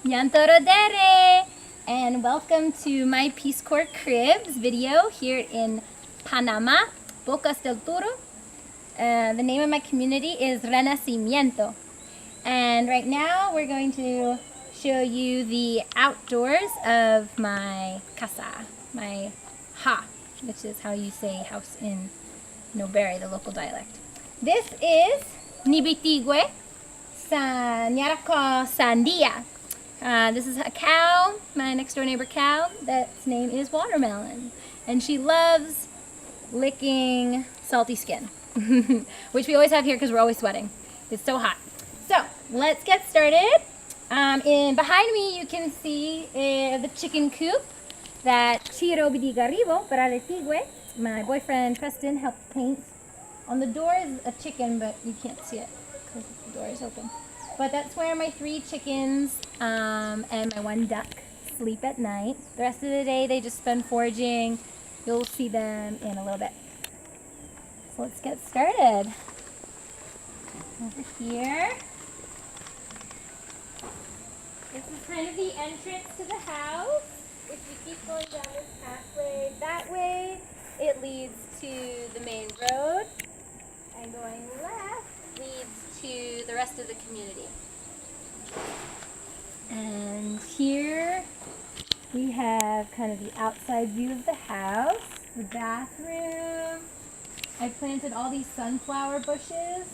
Yantorodere! And welcome to my Peace Corps Cribs video here in Panama, Bocas del Toro. The name of my community is Renacimiento. And right now we're going to show you the outdoors of my casa, my ha, which is how you say house in Noberry, the local dialect. This is Nibitigwe, Nyarako Sandia. This is a cow, my next door neighbor cow, that's name is Watermelon. And she loves licking salty skin, which we always have here because we're always sweating. It's so hot. So let's get started. Behind me you can see the chicken coop that Chiro Bidigaribo, Paraletigwe, my boyfriend Preston, helped paint. On the door is a chicken, but you can't see it because the door is open. But that's where my 3 chickens and my 1 duck sleep at night. The rest of the day they just spend foraging. You'll see them in a little bit. So let's get started. Over here. This is kind of the entrance to the house. If you keep going down this pathway that way, it leads to the main road. And going left leads to the rest of the community. And here we have kind of the outside view of the house, the bathroom. I planted all these sunflower bushes.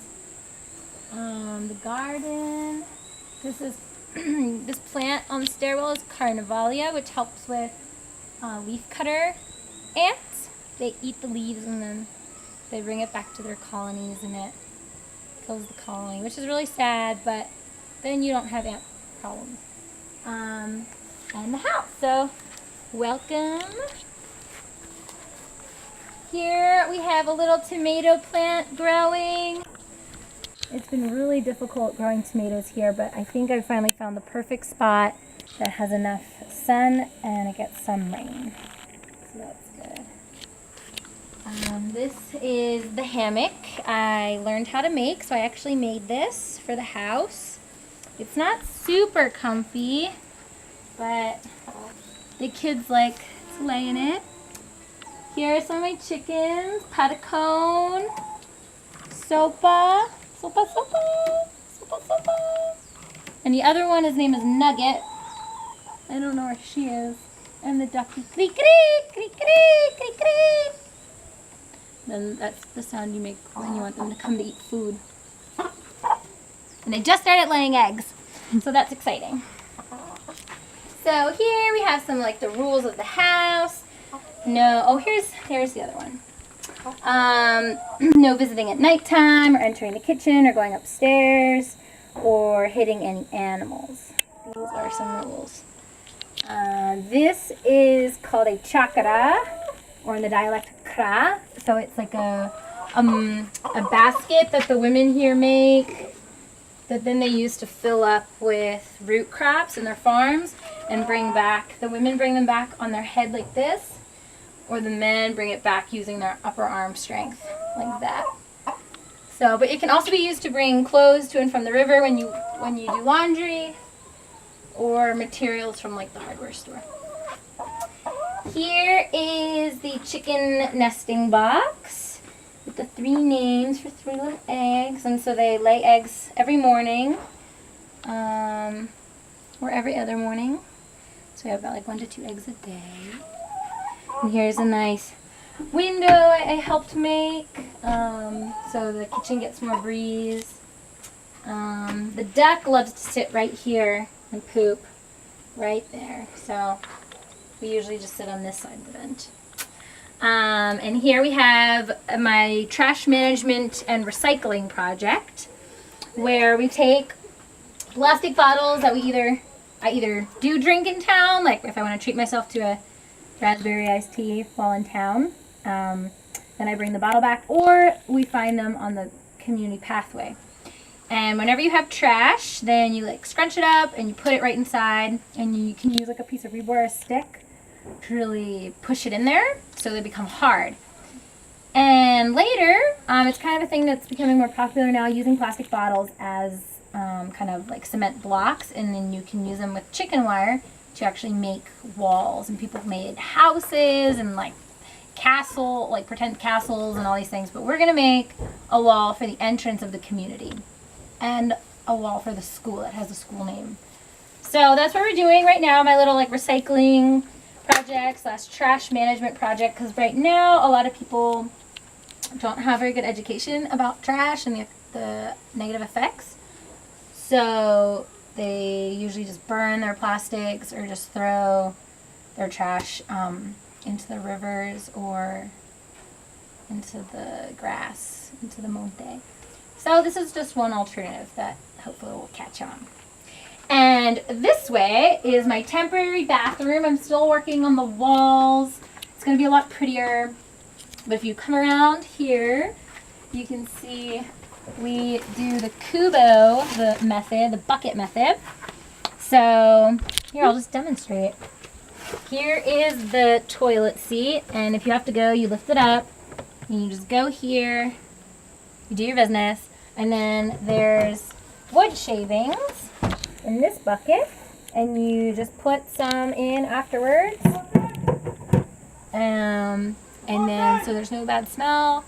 The garden. This is this plant on the stairwell is Carnavalia, which helps with leaf cutter ants. They eat the leaves and then they bring it back to their colonies and it kills the colony, which is really sad, but then you don't have ant problems. And the house. So, welcome. Here we have a little tomato plant growing. It's been really difficult growing tomatoes here, but I think I finally found the perfect spot that has enough sun and it gets some rain. So that's good. This is the hammock I learned how to make, so I actually made this for the house. It's not super comfy, but the kids like to lay in it. Here are some of my chickens, patacone, sopa, sopa. And the other one, his name is Nugget. I don't know where she is. And the ducky, creak, creak, creak, creak, creak, creak. Then that's the sound you make when you want them to come to eat food. And they just started laying eggs, so that's exciting. So here we have some like the rules of the house. Here's the other one. No visiting at nighttime or entering the kitchen or going upstairs or hitting any animals. These are some rules. This is called a chakra, or in the dialect kra. So it's like a basket that the women here make that then they use to fill up with root crops in their farms and bring back. The women bring them back on their head like this, or the men bring it back using their upper arm strength like that. So, but it can also be used to bring clothes to and from the river when you do laundry, or materials from like the hardware store. Here is the chicken nesting box with the 3 names for 3 little eggs. And so they lay eggs every morning, or every other morning. So we have about like 1 to 2 eggs a day. And here's a nice window I helped make, so the kitchen gets more breeze. The duck loves to sit right here and poop right there. So we usually just sit on this side of the vent. And here we have my trash management and recycling project, where we take plastic bottles that I either do drink in town, like if I want to treat myself to a raspberry iced tea while in town, then I bring the bottle back, or we find them on the community pathway. And whenever you have trash, then you like scrunch it up and you put it right inside, and you can use like a piece of rebar or a stick to really push it in there so they become hard. And later, it's kind of a thing that's becoming more popular now, using plastic bottles as kind of like cement blocks, and then you can use them with chicken wire to actually make walls. And people made houses and like pretend castles and all these things. But we're gonna make a wall for the entrance of the community and a wall for the school that has the school name. So that's what we're doing right now, my little like recycling project / trash management project, because right now a lot of people don't have very good education about trash and the negative effects. So they usually just burn their plastics or just throw their trash into the rivers or into the grass, into the monte. So this is just one alternative that hopefully will catch on. And this way is my temporary bathroom. I'm still working on the walls. It's going to be a lot prettier. But if you come around here, you can see we do the Kubo, the bucket method. So here, I'll just demonstrate. Here is the toilet seat. And if you have to go, you lift it up. And you just go here. You do your business. And then there's wood shavings in this bucket, and you just put some in afterwards, and then so there's no bad smell,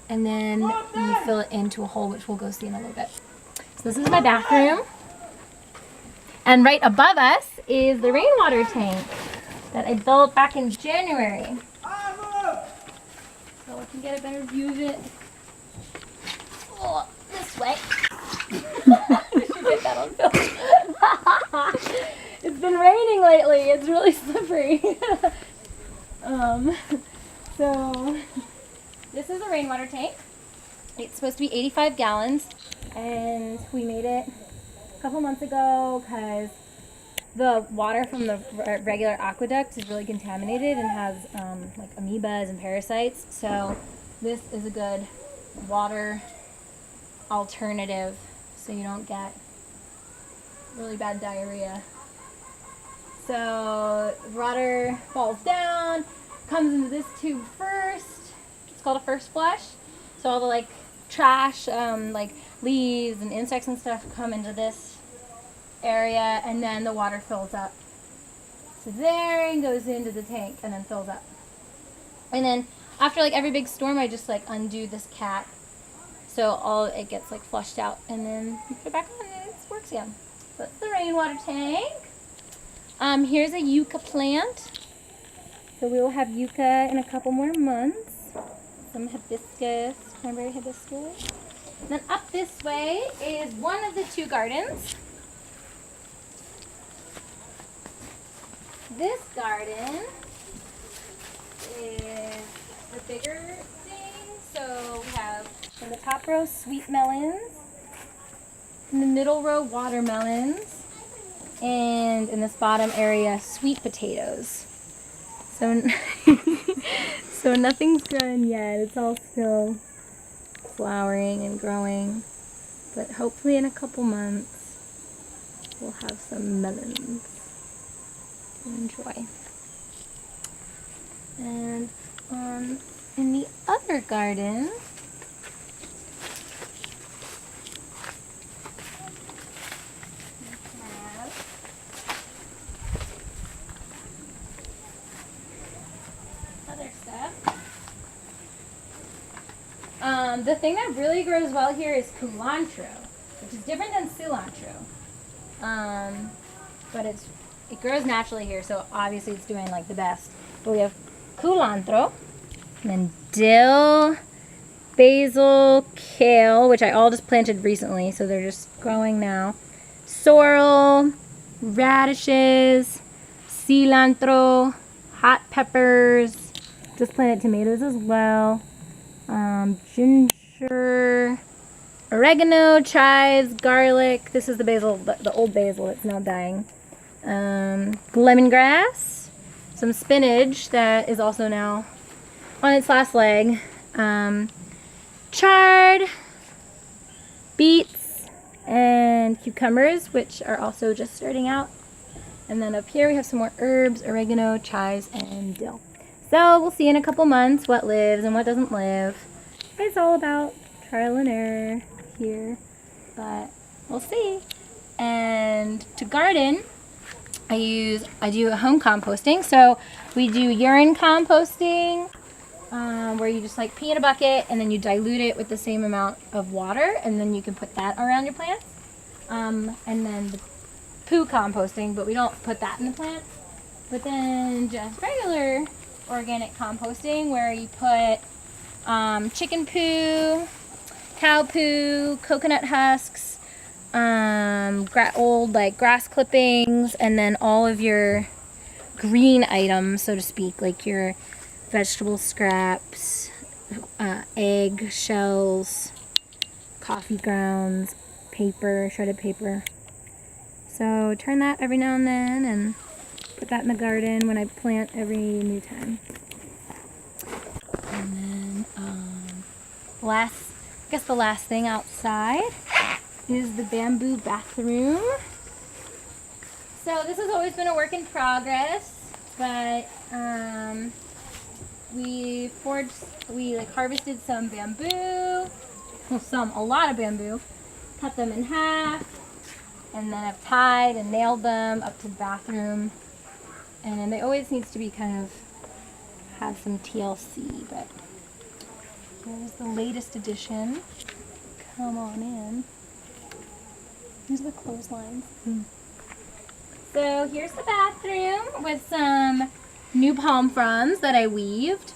and then you fill it into a hole, which we'll go see in a little bit. So this is my bathroom, and right above us is the rainwater tank that I built back in January, so we can get a better view of it. Oh, this way. Get that on film. It's been raining lately. It's really slippery. So this is a rainwater tank. It's supposed to be 85 gallons, and we made it a couple months ago because the water from the regular aqueduct is really contaminated and has like amoebas and parasites. So this is a good water alternative, so you don't get really bad diarrhea. So water falls down, comes into this tube first. It's called a first flush. So all the like trash, like leaves and insects and stuff come into this area, and then the water fills up. So there, and goes into the tank and then fills up. And then after like every big storm, I just like undo this cap, so all it gets like flushed out, and then you put it back on and it works again. So that's the rainwater tank. Here's a yucca plant. So we will have yucca in a couple more months. Some hibiscus, cranberry hibiscus. And then up this way is one of the two gardens. This garden is the bigger thing. So we have in the top row sweet melons, in the middle row watermelons, and in this bottom area sweet potatoes. So, so nothing's grown yet. It's all still flowering and growing, but hopefully in a couple months we'll have some melons to enjoy. And in the other garden, the thing that really grows well here is culantro, which is different than cilantro. But it grows naturally here, so obviously it's doing like the best. But we have culantro, and then dill, basil, kale, which I all just planted recently, so they're just growing now. Sorrel, radishes, cilantro, hot peppers, just planted tomatoes as well. Ginger, oregano, chives, garlic. This is the basil, the old basil that's now dying. Lemongrass, some spinach that is also now on its last leg. Chard, beets, and cucumbers, which are also just starting out. And then up here we have some more herbs, oregano, chives, and dill. So we'll see in a couple months what lives and what doesn't live. It's all about trial and error here, but We'll see. And to garden, I do a home composting. So we do urine composting, where you just like pee in a bucket and then you dilute it with the same amount of water, and then you can put that around your plants. And then the poo composting, but we don't put that in the plants. But then just regular organic composting, where you put chicken poo, cow poo, coconut husks, old like grass clippings, and then all of your green items, so to speak, like your vegetable scraps, egg shells, coffee grounds, paper, shredded paper. So turn that every now and then and put that in the garden when I plant every new time. And then the last thing outside is the bamboo bathroom. So this has always been a work in progress, but we harvested some bamboo, a lot of bamboo, cut them in half, and then I've tied and nailed them up to the bathroom. And it always needs to be kind of have some TLC, but here's the latest edition. Come on in. These are the clotheslines. So here's the bathroom with some new palm fronds that I weaved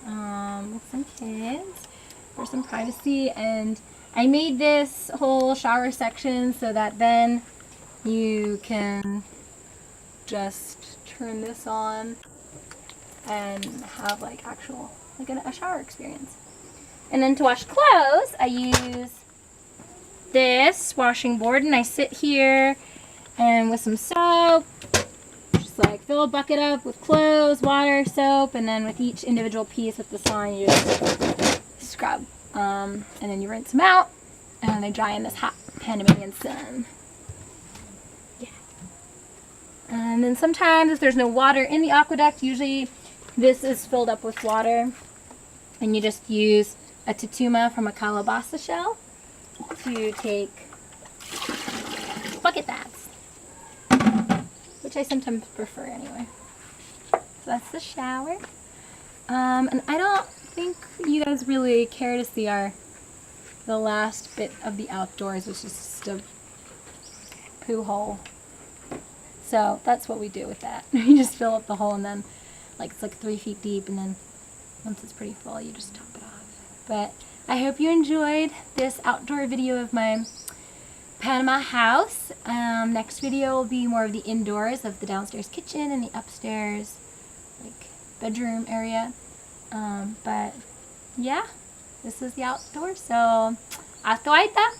with some kids for some privacy. And I made this whole shower section so that then you can just turn this on and have like a shower experience. And then to wash clothes, I use this washing board, and I sit here and with some soap, just like fill a bucket up with clothes, water, soap, and then with each individual piece with the salon, you just scrub. And then you rinse them out, and they dry in this hot Panamanian sun. Yeah. And then sometimes if there's no water in the aqueduct, usually this is filled up with water, and you just use a tutuma from a calabasa shell to take bucket baths, which I sometimes prefer anyway. So that's the shower. And I don't think you guys really care to see the last bit of the outdoors, which is just a poo hole. So that's what we do with that. You just fill up the hole, and then it's like 3 feet deep, and then once it's pretty full, you just top it off. But I hope you enjoyed this outdoor video of my Panama house. Next video will be more of the indoors of the downstairs kitchen and the upstairs bedroom area. But yeah, this is the outdoors. So hasta ahorita.